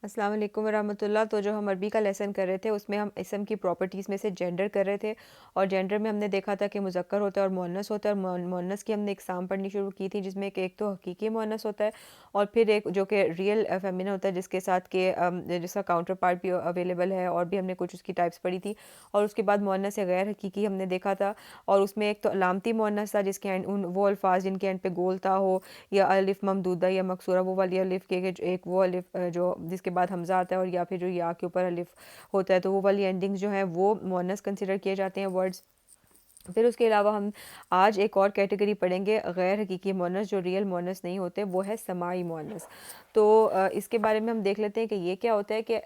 अस्सलाम वालेकुम वरहमतुल्लाह। तो जो हम अरबी का लेसन कर रहे थे उसमें हम इसम की प्रॉपर्टीज़ में से जेंडर कर रहे थे और जेंडर में हमने देखा था कि मुज़क्कर होता है और मुअन्नस होता है और मुअन्नस की हमने इकसाम पढ़नी शुरू की थी जिसमें एक तो हकीकी मुअन्नस होता है और फिर एक जो कि रियल फेमिनिन होता है जिसके साथ के जिसका काउंटर पार्ट भी अवेलेबल है और भी हमने कुछ उसकी टाइप्स पढ़ी थी। और उसके बाद मुअन्नस गैर हकीकी हमने देखा था और उसमें एक तो अलामती मुअन्नस था जिसके एंड उन वो अल्फाज जिनके एंड पे गोलता हो या अलिफ ममदूदा या मकसूरा वो वाली अलिफ के जो एक वो अलिफ जो जिसके बाद हमज़ा आता है और या फिर जो या के ऊपर अलिफ होता है तो वो वाली एंडिंग्स जो हैं वो मुअन्नस कंसिडर किए जाते हैं वर्ड्स। फिर उसके अलावा हम आज एक और कैटेगरी पढ़ेंगे गैर हकीकी मुअन्नस जो रियल मुअन्नस नहीं होते, वो है समाई मुअन्नस। तो इसके बारे में हम देख लेते हैं कि ये क्या होता है कि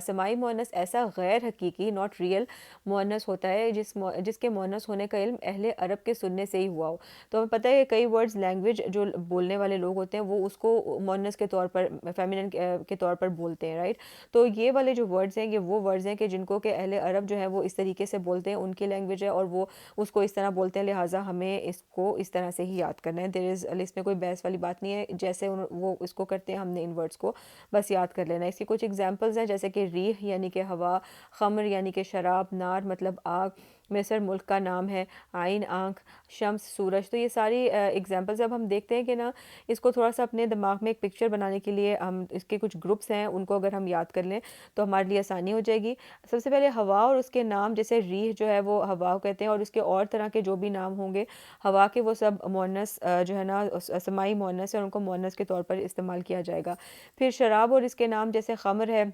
समाई मुअन्नस ऐसा गैर हकीकी नॉट रियल मुअन्नस होता है जिसके मुअन्नस होने का इल्म अहले अरब के सुनने से ही हुआ हो। तो हमें पता है कि कई वर्ड्स लैंग्वेज जो बोलने वाले लोग होते हैं वो उसको मुअन्नस के तौर पर फेमिनिन के तौर पर बोलते हैं, राइट। तो ये वाले जो वर्ड्स हैं ये वो वर्ड्स हैं कि जिनको के अहले अरब जो है वो इस तरीके से बोलते हैं, उनकी लैंग्वेज है और वो उसको इस तरह बोलते हैं, लिहाजा हमें इसको इस तरह से ही याद करना है। देयर इज़ इसमें कोई बहस वाली बात नहीं है, जैसे वो इसको करते हैं हमने इन वर्ड्स को बस याद कर लेना है। इसकी कुछ एग्जांपल्स हैं जैसे कि रीह यानी कि हवा, खम्र यानी कि शराब, नार मतलब आग, मिस्र मुल्क का नाम है, आइन आँख, शम्स सूरज। तो ये सारी एग्जांपल्स अब हम देखते हैं कि ना इसको थोड़ा सा अपने दिमाग में एक पिक्चर बनाने के लिए हम इसके कुछ ग्रुप्स हैं उनको अगर हम याद कर लें तो हमारे लिए आसानी हो जाएगी। सबसे पहले हवा और उसके नाम, जैसे रीह जो है वो हवा को कहते हैं और उसके और तरह के जो भी नाम होंगे हवा के वो सब मुअन्नस जो है ना समाई मुअन्नस है और उनको मुअन्नस के तौर पर इस्तेमाल किया जाएगा। फिर शराब और इसके नाम जैसे खमर है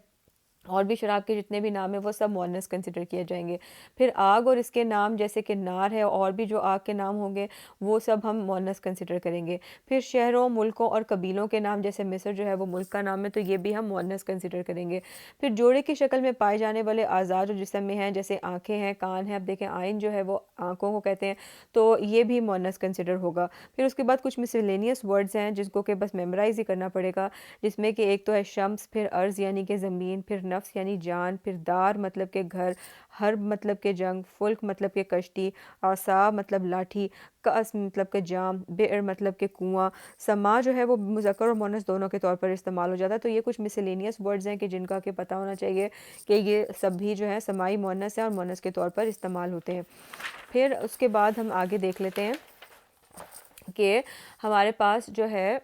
और भी शराब के जितने भी नाम हैं वो सब मुअन्नस कंसिडर किए जाएंगे। फिर आग और इसके नाम जैसे कि नार है और भी जो आग के नाम होंगे वो सब हम मुअन्नस कंसिडर करेंगे। फिर शहरों, मुल्कों और कबीलों के नाम जैसे मिस्र जो है वो मुल्क का नाम है तो ये भी हम मुअन्नस कंसिडर करेंगे। फिर जोड़े की शक्ल में पाए जाने वाले आज़ा जो जिस्म में हैं जैसे आँखें हैं, कान हैं, अब देखें आइन जो है वो आँखों को कहते हैं तो ये भी मुअन्नस कंसिडर होगा। फिर उसके बाद कुछ मिसलेनियस वर्ड्स हैं जिसको कि बस मेमोराइज ही करना पड़ेगा, जिसमें कि एक तो है शम्स, फिर अर्ज़ यानी कि ज़मीन, फिर नफ्स यानी जान, फिर दार मतलब के घर, हर्ब मतलब के जंग, फुल्क मतलब के कश्ती, आसा मतलब लाठी, कअस मतलब के जाम, बि'r मतलब के कुआं। समा जो है वो मुज़क्कर और मुअन्नस दोनों के तौर पर इस्तेमाल हो जाता है। तो ये कुछ मिसलेनियस वर्ड्स हैं कि जिनका कि पता होना चाहिए कि ये सभी जो है समाई मुअन्नस है और मुअन्नस के तौर पर इस्तेमाल होते हैं। फिर उसके बाद हम आगे देख लेते हैं कि हमारे पास जो है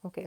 ओके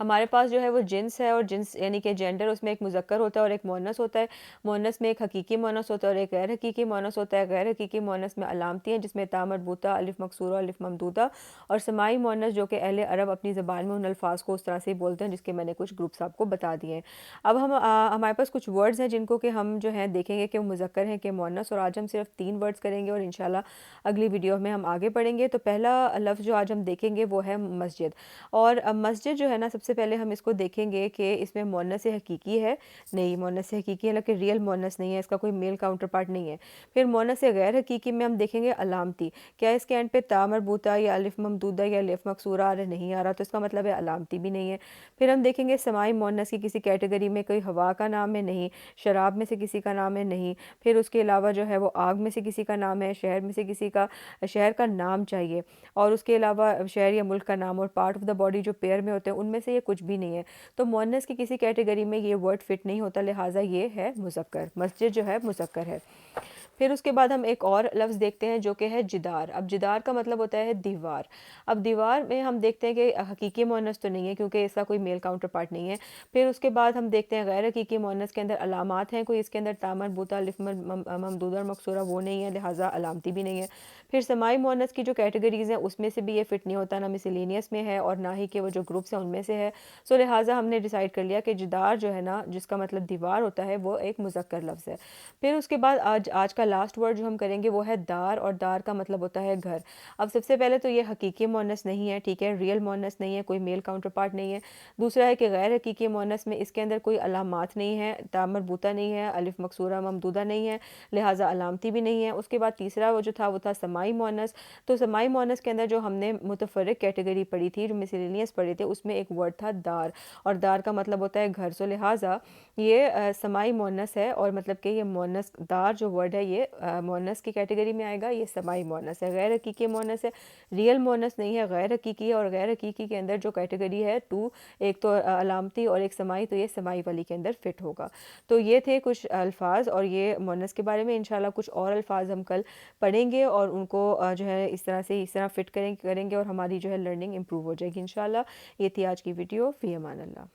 हमारे पास जो है वो जिन्स है और जिन्स यानी कि जेंडर, उसमें एक मुज़क्कर होता है और एक मुअन्नस होता है। मुअन्नस में एक हकीकी मुअन्नस होता है और एक गैर हकीकी मुअन्नस होता है। गैर हकीकी मुअन्नस में अलामती हैं जिसमें ता मरबूता, अलिफ मकसूरा, अलिफ ममदूदा और समाई मुअन्नस जो कि अहले अरब अपनी ज़बान में उन अल्फाज को उस तरह से ही बोलते हैं जिसके मैंने कुछ ग्रुप्स आपको बता दिए हैं। अब हमारे पास कुछ वर्ड्स हैं जिनको कि हम जो है देखेंगे कि वो मुज़क्कर हैं कि मुअन्नस, और आज हम सिर्फ 3 वर्ड्स करेंगे और इंशाल्लाह अगली वीडियो में हम आगे पढ़ेंगे। तो पहला लफ्ज़ जो आज हम देखेंगे वो है मस्जिद। और मस्जिद जो है ना सबसे पहले हम इसको देखेंगे कि इसमें मुअन्नस हकीकी है, नहीं मुअन्नस हकीकी है लेकिन रियल मुअन्नस नहीं है, इसका कोई मेल काउंटर पार्ट नहीं है। फिर मुअन्नस गैर हकीकी में हम देखेंगे अलामती, क्या इसके एंड पे ता मरबूता या अलिफ ममदूदा या अलिफ मकसूरा आ रहा नहीं आ रहा तो इसका मतलब है अलामती भी नहीं है। फिर हम देखेंगे समाई मुअन्नस की किसी कैटेगरी में कोई हवा का नाम है, नहीं, शराब में से किसी का नाम है, नहीं। फिर उसके अलावा जो है वो आग में से किसी का नाम है, शहर में से किसी का शहर का नाम चाहिए, और उसके अलावा शहर या मुल्क का नाम और पार्ट ऑफ द बॉडी जो पेयर में होते हैं उनमें से ये कुछ भी नहीं है। तो मुअन्नस की किसी कैटेगरी में ये वर्ड फिट नहीं होता, लिहाजा ये है मुज़क्कर, मस्जिद जो है मुज़क्कर है। फिर उसके बाद हम एक और लफ्ज़ देखते हैं जो कि है जिदार। अब जिदार का मतलब होता है दीवार। अब दीवार में हम देखते हैं कि हकीकी मुअन्नस तो नहीं है क्योंकि इसका कोई मेल काउंटर पार्ट नहीं है। फिर उसके बाद हम देखते हैं गैर हकीकी मुअन्नस के अंदर अलामात हैं, कोई इसके अंदर तामर बूता अलिफ ममदूदा और मकसूरा वो नहीं है, लिहाजा अलामती भी नहीं है। फिर समाई मुअन्नस की जो कैटेगरीज़ हैं उसमें से भी ये फिट नहीं होता, ना मिसलेनियस में है और ना ही कि वो जो ग्रुप्स हैं उनमें से है। सो लिहाजा हमने डिसाइड कर लिया कि जिदार जो है ना जिसका मतलब दीवार होता है वो एक मुज़क्कर लफ्ज़ है। फिर उसके बाद आज आज का लास्ट वर्ड जो हम करेंगे वो है दार, और दार का मतलब होता है घर। अब सबसे पहले तो ये हकीकी मुअन्नस नहीं है, ठीक है, रियल मुअन्नस नहीं है, कोई मेल काउंटर पार्ट नहीं है। दूसरा है कि गैर हकीकी मुअन्नस में इसके अंदर कोई अलामात नहीं है, ता मरबूता नहीं है, अलिफ मकसूरा ममदूदा नहीं है, लिहाजा अलामती भी नहीं है। उसके बाद तीसरा वो जो था वो था समाई मुअन्नस। तो समाई मुअन्नस के अंदर जो हमने मुतफर्रिक कैटेगरी पढ़ी थी, जो मिसलेनियस पढ़े थे, उसमें एक वर्ड था दार, और दार का मतलब होता है घर। सो लिहाजा ये समाई मुअन्नस है और मतलब कि ये मुअन्नस दार जो वर्ड है ये ये मुअन्नस की कैटेगरी में आएगा, ये समाई मुअन्नस है। गैर हकीकी मुअन्नस है, रियल मुअन्नस नहीं है, गैर हकीकी है। और गैर हकीकी के अंदर जो कैटेगरी है टू, एक तो अलामती और एक समाई, तो ये समाई वाली के अंदर फिट होगा। तो ये थे कुछ अल्फाज और ये मुअन्नस के बारे में। इंशाल्लाह कुछ और अल्फाज हम कल पढ़ेंगे और उनको जो है इस तरह फिट करेंगे और हमारी जो है लर्निंग इम्प्रूव हो जाएगी इंशाल्लाह। ये थी आज की वीडियो। फ़ी अमान अल्लाह।